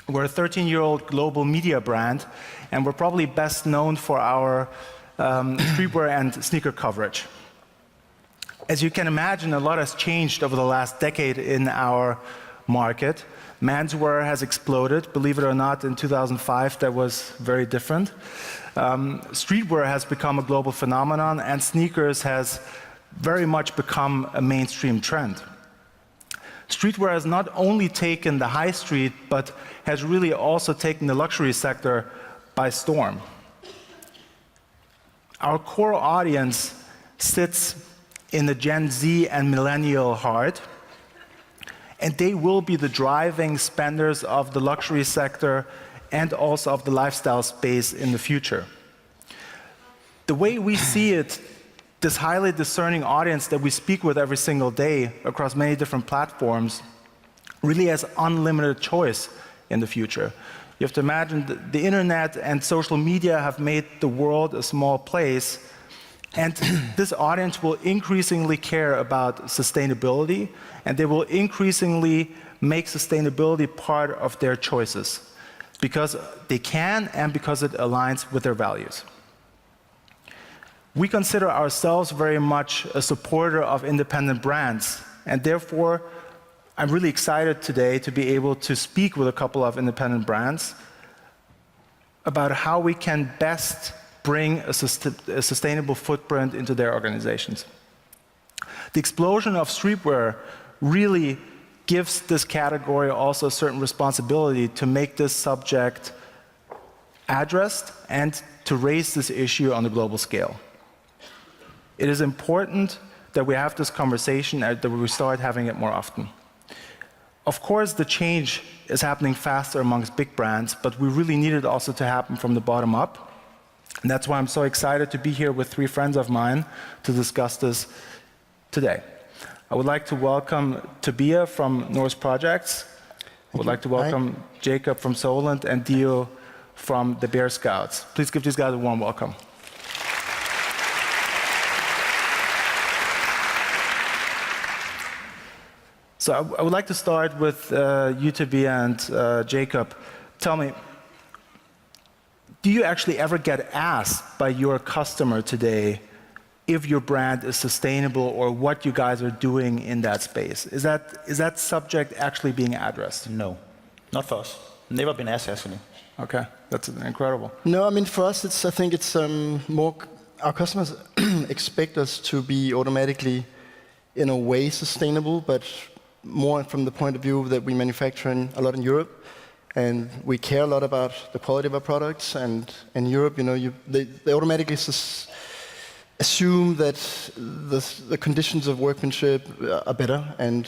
We're a 13-year-old global media brand, and we're probably best known for our streetwear and sneaker coverage. As you can imagine, a lot has changed over the last decade in our market. Menswear has exploded. Believe it or not, in 2005 that was very different. Streetwear has become a global phenomenon, and sneakers has very much become a mainstream trend. Streetwear has not only taken the high street, but has really also taken the luxury sector by storm. Our core audience sits in the Gen Z and millennial heart, and they will be the driving spenders of the luxury sector and also of the lifestyle space in the future. The way we see it, this highly discerning audience that we speak with every single day across many different platforms really has unlimited choice in the future. You have to imagine that the internet and social media have made the world a small place, and this audience will increasingly care about sustainability, and they will increasingly make sustainability part of their choices because they can and because it aligns with their values. We consider ourselves very much a supporter of independent brands, and therefore I'm really excited today to be able to speak with a couple of independent brands about how we can best bring a sustainable footprint into their organizations. The explosion of streetwear really gives this category also a certain responsibility to make this subject addressed and to raise this issue on a global scale. It is important that we have this conversation and that we start having it more often. Of course, the change is happening faster amongst big brands, but we really need it also to happen from the bottom up. And that's why I'm so excited to be here with three friends of mine to discuss this today. I would like to welcome Tobia from Norse Project. I would like to welcome Jacob from Soulland and Dio from the Bear Scouts. Please give these guys a warm welcome. So I would like to start with you, Tobia, and Jacob. Tell me, do you actually ever get asked by your customer today if your brand is sustainable or what you guys are doing in that space? Is that subject actually being addressed? No, not for us. Never been asked, actually. Okay, that's incredible. No, I mean, for us, I think it's more, our customers expect us to be automatically, in a way, sustainable, but more from the point of view that we manufacture a lot in Europe, and we care a lot about the quality of our products. And in Europe, they automatically assume that the conditions of workmanship are better, and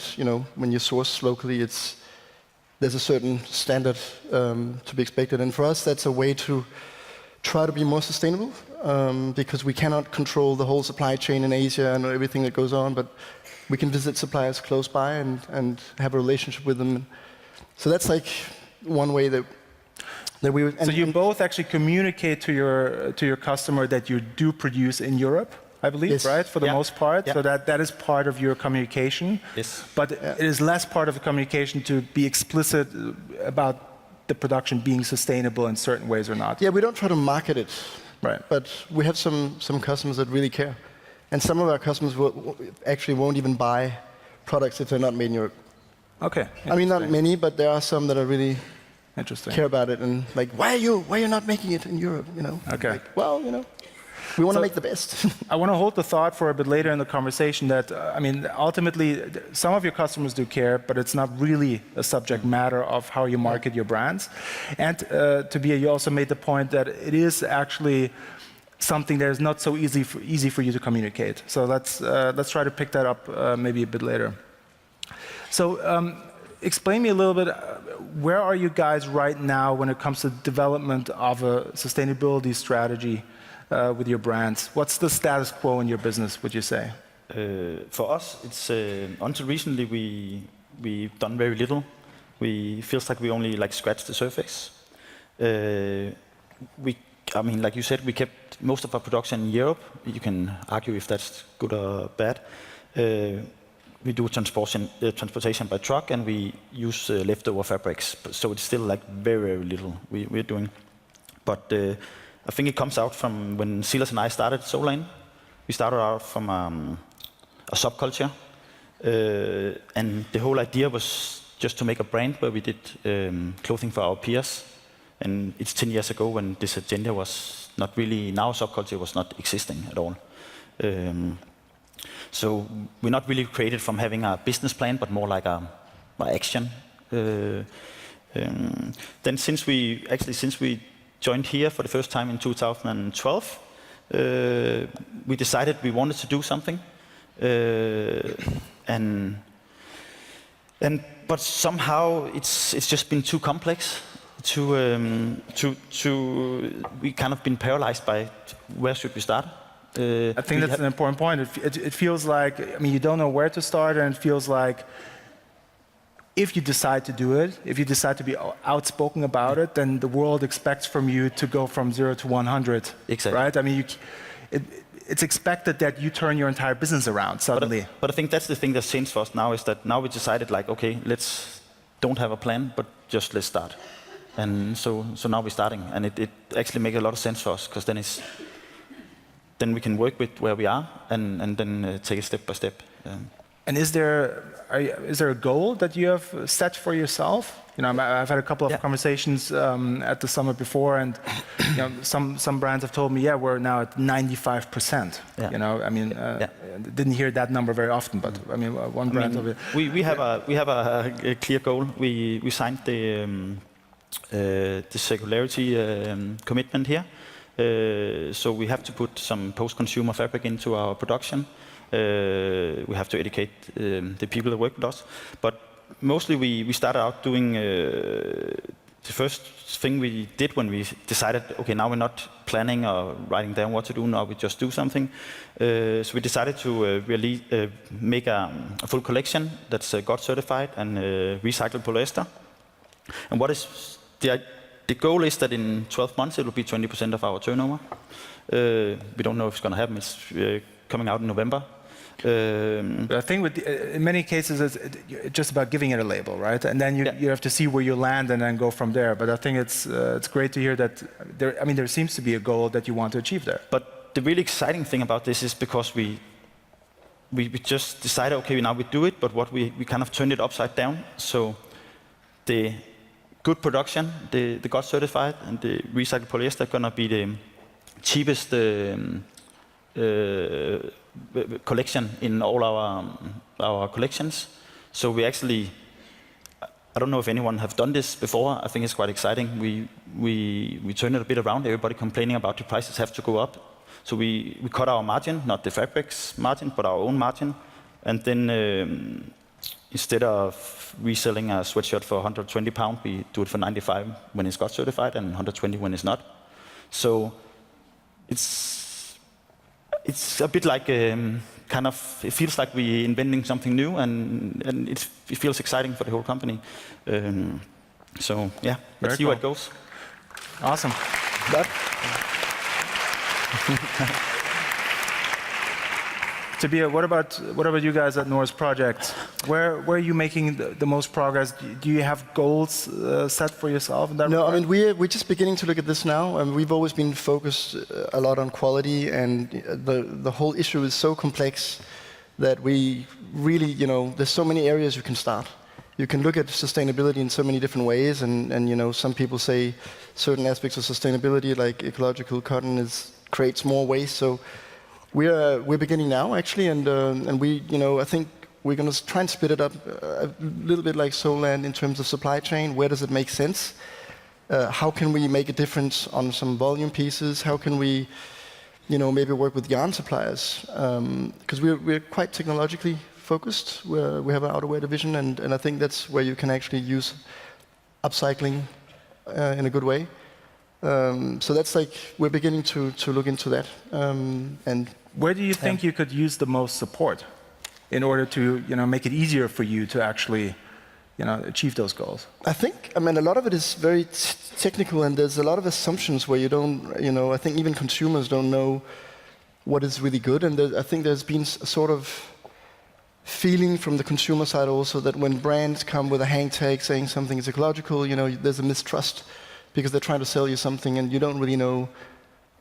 when you source locally, there's a certain standard to be expected. And for us, that's a way to try to be more sustainable, because we cannot control the whole supply chain in Asia and everything that goes on, but we can visit suppliers close by and have a relationship with them. So that's like one way that we. So you both actually communicate to your customer that you do produce in Europe, I believe, yes. Right? For the most part. Yeah. So that is part of your communication. Yes. But it is less part of the communication to be explicit about the production being sustainable in certain ways or not. Yeah, we don't try to market it. Right. But we have some customers that really care. And some of our customers actually won't even buy products if they're not made in Europe. Okay. I mean, not many, but there are some that are really interesting. Care about it and like, why are you not making it in Europe? Okay. Like, well, we want to make the best. I want to hold the thought for a bit later in the conversation that, I mean, ultimately, some of your customers do care, but it's not really a subject matter of how you market your brands. And Tobia, you also made the point that it is actually something that is not so easy for you to communicate. So let's try to pick that up maybe a bit later. So explain me a little bit, where are you guys right now when it comes to development of a sustainability strategy with your brands? What's the status quo in your business, would you say? For us, it's until recently we've done very little. We feels like we only scratched the surface. I mean, like you said, we kept most of our production in Europe. You can argue if that's good or bad. do transportation by truck, and we use leftover fabrics. So it's still like very, very little we're doing. But I think it comes out from when Silas and I started Soulland. We started out from a subculture, and the whole idea was just to make a brand where we did clothing for our peers. And it's 10 years ago when this agenda was not really, now subculture was not existing at all. So we're not really created from having a business plan, but more like a action. Then since we joined here for the first time in 2012, we decided we wanted to do something. But somehow it's just been too complex. We kind of been paralyzed by where should we start. I think that's an important point. It feels like, I mean, you don't know where to start, and it feels like if you decide to do it, if you decide to be outspoken about it, then the world expects from you to go from 0 to 100. Exactly. Right? I mean, it's expected that you turn your entire business around suddenly. But I think that's the thing that's changed for us now, is that now we decided, like, okay, don't have a plan, but just let's start. And so now we're starting, and it actually makes a lot of sense for us, because then we can work with where we are, and then take it step by step. And is there a goal that you have set for yourself? You know, I've had a couple of conversations at the summit before, and you know, some brands have told me, yeah, we're now at 95%. Yeah. You know, I mean, didn't hear that number very often, but I mean, one brand of it. We have a clear goal. We signed the circularity commitment here. So we have to put some post-consumer fabric into our production. We have to educate the people that work with us. But mostly we started out doing the first thing we did when we decided, okay, now we're not planning or writing down what to do, now we just do something. So we decided to really make a full collection that's God certified and recycled polyester. And what is the goal is that in 12 months it will be 20% of our turnover. We don't know if it's going to happen. It's coming out in November. But I think in many cases it's just about giving it a label, right? And then you have to see where you land and then go from there. But I think it's great to hear that there seems to be a goal that you want to achieve there. But the really exciting thing about this is because we just decided, okay, now we do it, but what we kind of turned it upside down. So the good production, the God certified and the recycled polyester are gonna be the cheapest collection in all our collections. So we actually, I don't know if anyone have done this before. I think it's quite exciting. We turn it a bit around. Everybody complaining about the prices have to go up. So we cut our margin, not the fabric's margin, but our own margin. And then instead of reselling a sweatshirt for £120, we do it for 95 when it's God certified and 120 when it's not. So it's a bit like kind of, it feels like we're inventing something new, and it feels exciting for the whole company. So yeah, let's see where it goes. Awesome. Tobia, what about you guys at Norse Project? Where are you making the most progress? Do you have goals set for yourself in that regard? I mean, we're just beginning to look at this now, and we've always been focused a lot on quality, and the whole issue is so complex that we really, there's so many areas you can start. You can look at sustainability in so many different ways, and some people say certain aspects of sustainability, like ecological cotton, creates more waste. So we're beginning now, actually, and we, I think we're going to try and split it up a little bit like Soulland in terms of supply chain. Where does it make sense? How can we make a difference on some volume pieces? How can we, maybe work with yarn suppliers? Because we're quite technologically focused. We have an outerwear division, and I think that's where you can actually use upcycling in a good way. So that's we're beginning to look into that. And where do you think you could use the most support in order to make it easier for you to actually achieve those goals? I think, a lot of it is very technical, and there's a lot of assumptions where you don't, I think even consumers don't know what is really good, and I think there's been a sort of feeling from the consumer side also that when brands come with a hang tag saying something is ecological, there's a mistrust because they're trying to sell you something and you don't really know,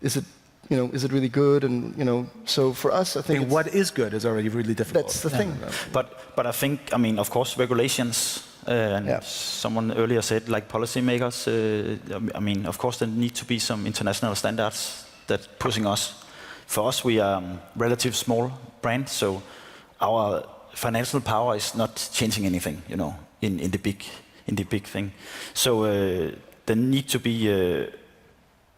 is it really good? And so for us, I think what is good is already really difficult. That's the thing. But I think, of course, regulations. And someone earlier said, like policymakers. Of course, there need to be some international standards that pushing us. For us, we are a relatively small brand, so our financial power is not changing anything, in the big thing. So there need to be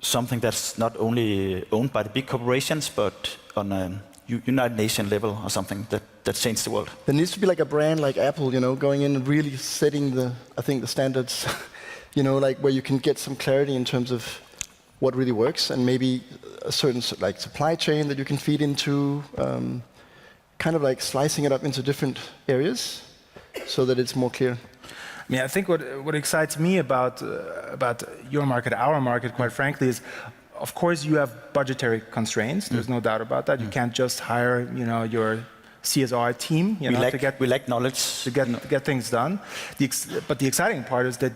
something that's not only owned by the big corporations, but on a United Nations level or something that changed the world. There needs to be like a brand like Apple, going in and really setting the standards, like where you can get some clarity in terms of what really works, and maybe a certain like supply chain that you can feed into, kind of like slicing it up into different areas so that it's more clear. I think what excites me about your market, our market, quite frankly, is, of course, you have budgetary constraints. There's no doubt about that. You can't just hire, your CSR team, we lack knowledge to get things done. But the exciting part is that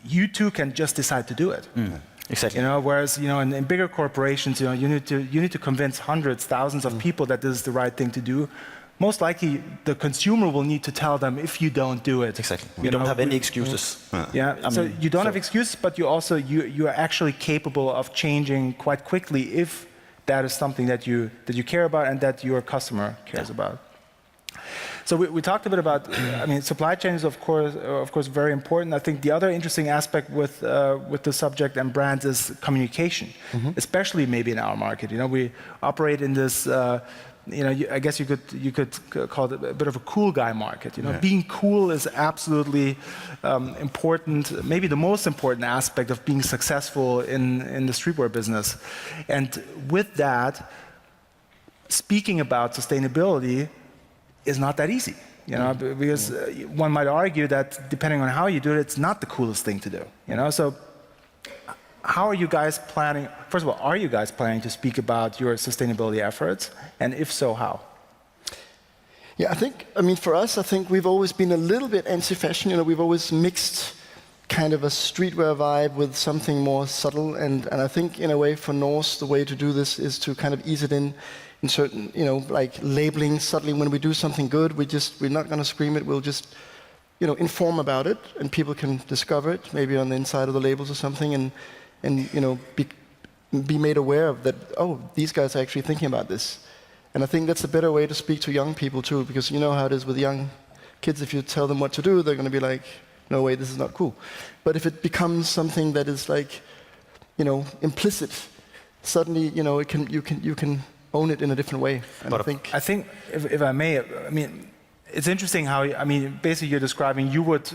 you too can just decide to do it. Exactly. Whereas in bigger corporations, you need to convince hundreds, thousands of people that this is the right thing to do. Most likely, the consumer will need to tell them if you don't do it. Exactly. We don't have any excuses. So you don't have excuses, but you also you are actually capable of changing quite quickly if that is something that you care about and that your customer cares about. So we talked a bit about. Supply chain is of course very important. I think the other interesting aspect with the subject and brands is communication, especially maybe in our market. We operate in this. I guess you could call it a bit of a cool guy market. Being cool is absolutely important, maybe the most important aspect of being successful in the streetwear business. And with that, speaking about sustainability is not that easy. Because one might argue that depending on how you do it, it's not the coolest thing to do. So. How are you guys planning? First of all, are you guys planning to speak about your sustainability efforts? And if so, how? Yeah, for us, I think we've always been a little bit anti-fashion. We've always mixed kind of a streetwear vibe with something more subtle. And I think in a way for Norse, the way to do this is to kind of ease it in certain, like labeling subtly. When we do something good, we're not going to scream it. We'll just, inform about it, and people can discover it, maybe on the inside of the labels or something, and be made aware of that, oh, these guys are actually thinking about this. And I think that's a better way to speak to young people too, because you know how it is with young kids. If you tell them what to do, they're going to be like, no way, this is not cool. But if it becomes something that is like, implicit, suddenly, you can own it in a different way. And but I think if I may, it's interesting how, basically you're describing you would,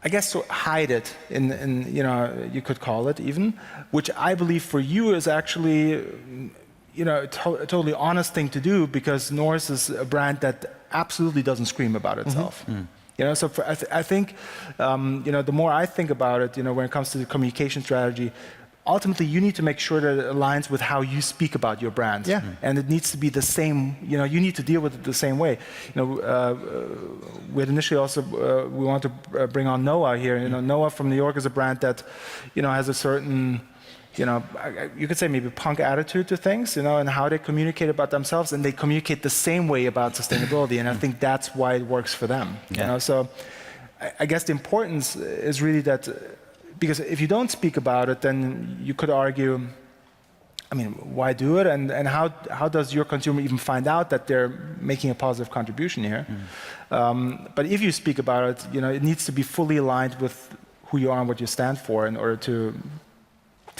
I guess, to hide it in you could call it even, which I believe for you is actually, a totally honest thing to do, because Norse is a brand that absolutely doesn't scream about itself. So I think, the more I think about it, when it comes to the communication strategy, ultimately you need to make sure that it aligns with how you speak about your brand. Yeah. And it needs to be the same, you need to deal with it the same way. We had initially also, we want to bring on Noah here. Noah from New York is a brand that, has a certain, you could say maybe punk attitude to things, and how they communicate about themselves, and they communicate the same way about sustainability. And I think that's why it works for them. So I guess the importance is really that, because if you don't speak about it, then you could argue, why do it? And how does your consumer even find out that they're making a positive contribution here? But if you speak about it, it needs to be fully aligned with who you are and what you stand for in order to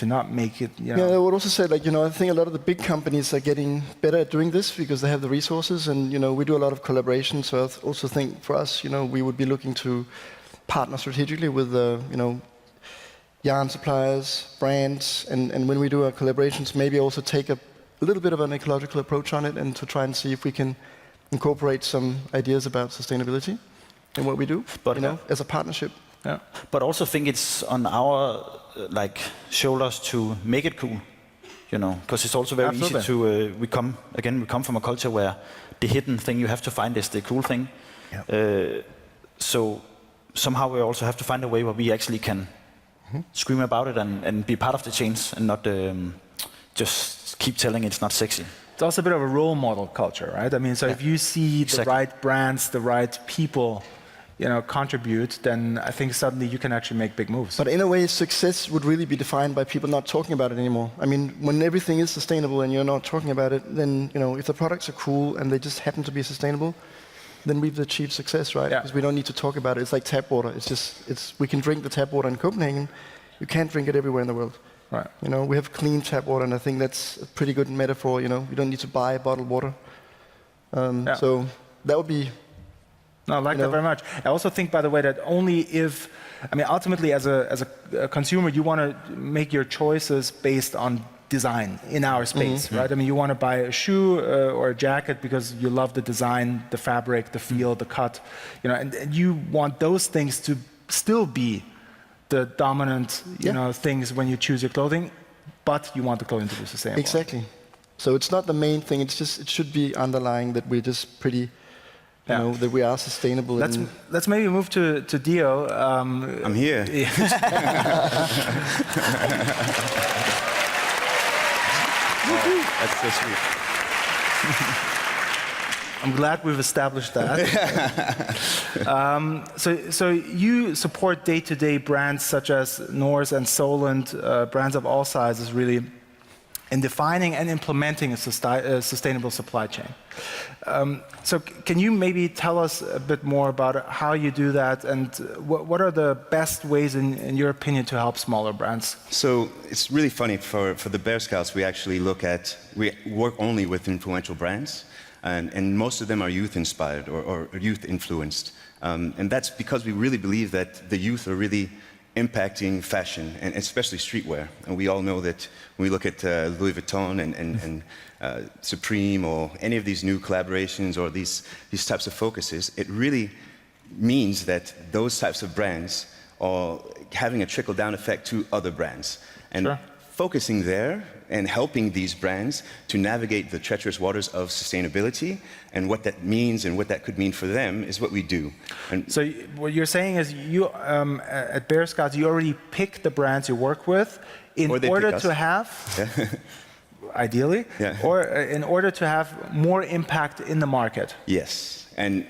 not make it, Yeah, I would also say, I think a lot of the big companies are getting better at doing this because they have the resources, and, we do a lot of collaboration. So I also think for us, we would be looking to partner strategically with, yarn suppliers, brands, and when we do our collaborations, maybe also take a little bit of an ecological approach on it, and to try and see if we can incorporate some ideas about sustainability in what we do, but as a partnership. Yeah. But also think it's on our shoulders to make it cool. you know, because it's also very easy to, we come from a culture where the hidden thing you have to find is the cool thing. Yeah. So somehow we also have to find a way where we actually can scream about it and be part of the change and not just keep telling it's not sexy. It's also a bit of a role model culture, right? I mean, so if you see the right brands, the right people, you know, contribute, then I think suddenly you can actually make big moves. But in a way, success would really be defined by people not talking about it anymore. I mean, when everything is sustainable and you're not talking about it, then, you know, if the products are cool and they just happen to be sustainable, then we've achieved success, right? Because we don't need to talk about it. It's like tap water. We can drink the tap water in Copenhagen. You can't drink it everywhere in the world. Right. You know, we have clean tap water, and I think that's a pretty good metaphor. You know, you don't need to buy bottled water. So that would be. No, I like that very much. I also think, by the way, that only if, I mean, ultimately, as a consumer, you want to make your choices based on design in our space, right? I mean, you want to buy a shoe or a jacket because you love the design, the fabric, the feel, the cut, you know, and you want those things to still be the dominant, you know, things when you choose your clothing, but you want the clothing to be sustainable. Exactly. So it's not the main thing. It's just it should be underlying that we're just pretty, you know, that we are sustainable. Let's maybe move to Dio. I'm here. That's so sweet. I'm glad we've established that. So you support day-to-day brands such as Norse and Soulland, brands of all sizes, really, in defining and implementing a sustainable supply chain. So can you maybe tell us a bit more about how you do that, and what are the best ways, in your opinion, to help smaller brands? So it's really funny, for the Bear Scouts, we work only with influential brands, and most of them are youth-inspired or youth-influenced. And that's because we really believe that the youth are really impacting fashion, and especially streetwear. And we all know that when we look at Louis Vuitton and Supreme, or any of these new collaborations or these types of focuses, it really means that those types of brands are having a trickle-down effect to other brands. And focusing there and helping these brands to navigate the treacherous waters of sustainability and what that means and what that could mean for them is what we do. And so what you're saying is you, at Bear Scouts, you already pick the brands you work with in order to have, ideally, or in order to have more impact in the market. Yes, and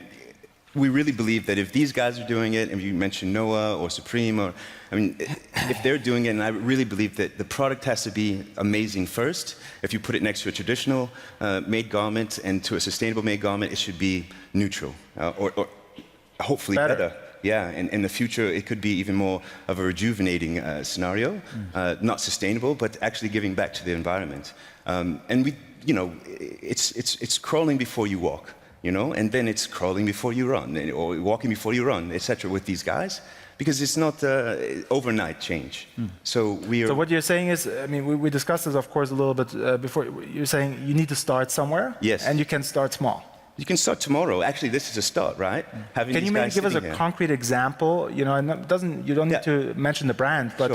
we really believe that if these guys are doing it, and you mentioned Noah or Supreme, or I mean, if they're doing it, and I really believe that the product has to be amazing first. If you put it next to a traditional made garment and to a sustainable made garment, it should be neutral, or hopefully better. Yeah, and in the future, it could be even more of a rejuvenating scenario, not sustainable, but actually giving back to the environment. And we, you know, it's crawling before you walk. You know, and then it's crawling before you run, or walking before you run, etc. with these guys, because it's not overnight change. So what you're saying is, I mean, we discussed this, of course, a little bit before. You're saying you need to start somewhere, and you can start small. You can start tomorrow. Actually, this is a start, right? Can you maybe give us a concrete example? You know, and you don't need to mention the brand, but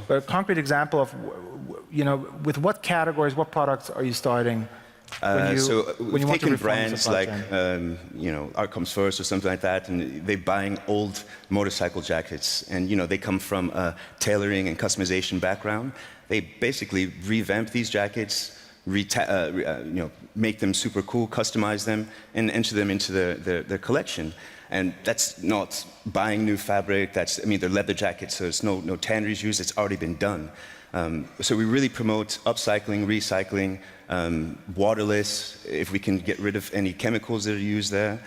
a concrete example of, you know, with what categories, what products are you starting? So we've taken brands like, you know, Art Comes First or something like that, and they're buying old motorcycle jackets, and you know, they come from a tailoring and customization background. They basically revamp these jackets, you know, make them super cool, customize them, and enter them into their collection. And that's not buying new fabric. I mean, they're leather jackets, so there's no tanneries used. It's already been done. So we really promote upcycling, recycling, waterless, if we can get rid of any chemicals that are used there.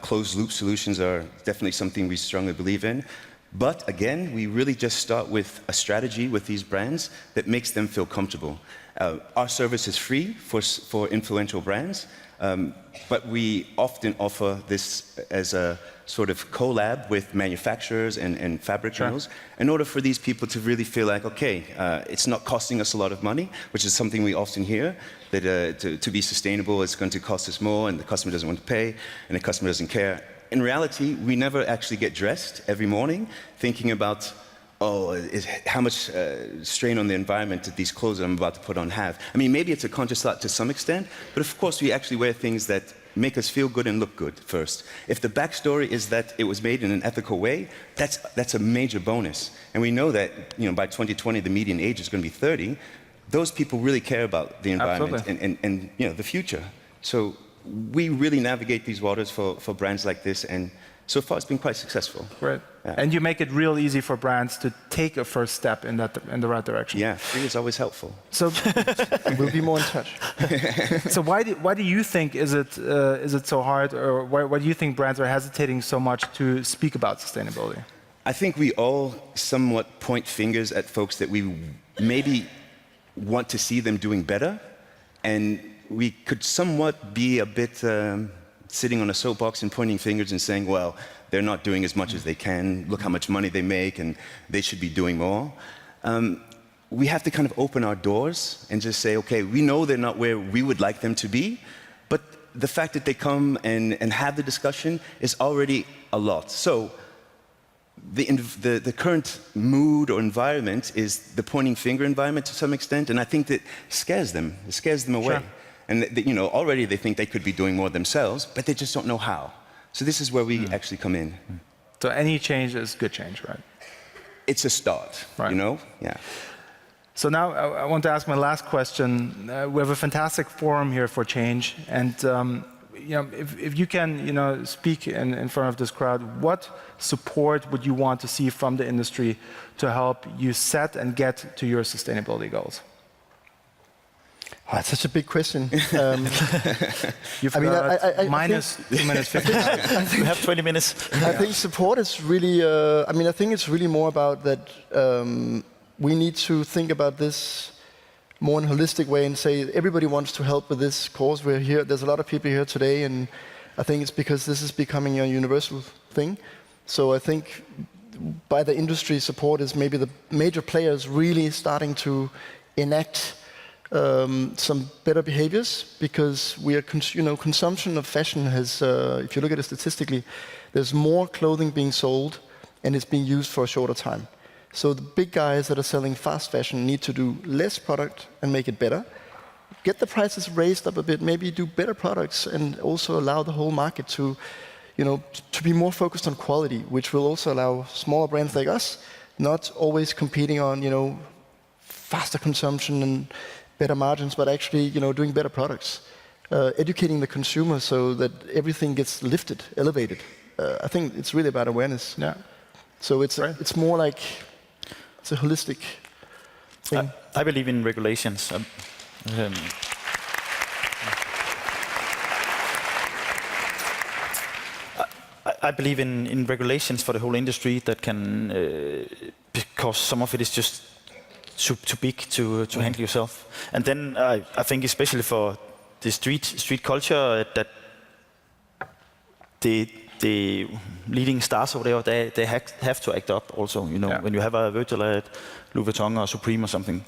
Closed loop solutions are definitely something we strongly believe in. But again, we really just start with a strategy with these brands that makes them feel comfortable. Our service is free for influential brands, but we often offer this as a sort of collab with manufacturers and fabric mills in order for these people to really feel like, okay, it's not costing us a lot of money, which is something we often hear, that to be sustainable it's going to cost us more, and the customer doesn't want to pay, and the customer doesn't care. In reality, we never actually get dressed every morning thinking about how much strain on the environment did these clothes that I'm about to put on have? I mean, maybe it's a conscious thought to some extent, but of course we actually wear things that make us feel good and look good first. If the backstory is that it was made in an ethical way, that's a major bonus. And we know that, by 2020 the median age is going to be 30. Those people really care about the environment and the future. So we really navigate these waters for brands like this, and so far it's been quite successful. Right. Yeah. And you make it real easy for brands to take a first step in the right direction. Yeah, free is always helpful. So we'll be more in touch. So why do you think is it so hard, or why do you think brands are hesitating so much to speak about sustainability? I think we all somewhat point fingers at folks that we maybe want to see them doing better, and we could somewhat be a bit sitting on a soapbox and pointing fingers and saying, well, they're not doing as much as they can, look how much money they make, and they should be doing more. We have to kind of open our doors and just say, okay, we know they're not where we would like them to be, but the fact that they come and have the discussion is already a lot. So the current mood or environment is the pointing finger environment to some extent, and I think that scares them. It scares them away. Sure. And already they think they could be doing more themselves, but they just don't know how. So this is where we actually come in. So any change is good change, right? It's a start, right. Yeah. So now I want to ask my last question. We have a fantastic forum here for change, and if you can, speak in front of this crowd, what support would you want to see from the industry to help you set and get to your sustainability goals? Oh, that's such a big question. You've got minus 2 minutes 50. We have 20 minutes. I think support is really. I think it's really more about that. We need to think about this more in a holistic way and say everybody wants to help with this cause. We're here. There's a lot of people here today, and I think it's because this is becoming a universal thing. So I think by the industry support is maybe the major players really starting to enact some better behaviors, because we are, consumption of fashion has, if you look at it statistically, there's more clothing being sold and it's being used for a shorter time. So the big guys that are selling fast fashion need to do less product and make it better. Get the prices raised up a bit, maybe do better products, and also allow the whole market to, to be more focused on quality, which will also allow smaller brands like us not always competing on, faster consumption and better margins, but actually, doing better products, educating the consumer so that everything gets lifted, elevated. I think it's really about awareness. Yeah. So it's more like it's a holistic thing. I believe in regulations. I believe in regulations for the whole industry that can, because some of it is just too big to handle yourself. And then I think especially for the street culture that the leading stars over there, they have to act up also. When you have a Virgil at Louis Vuitton or Supreme or something,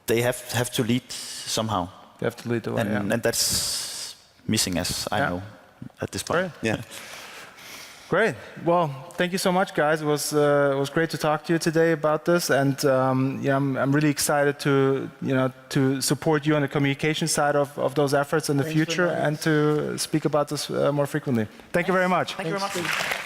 they have to lead somehow. They have to lead the way, and that's missing, as I know at this point. Right. Yeah. Great. Well, thank you so much, guys. It was great to talk to you today about this, and I'm really excited to support you on the communication side of those efforts in the future, and to speak about this more frequently. Thank you very much. Thank you very much.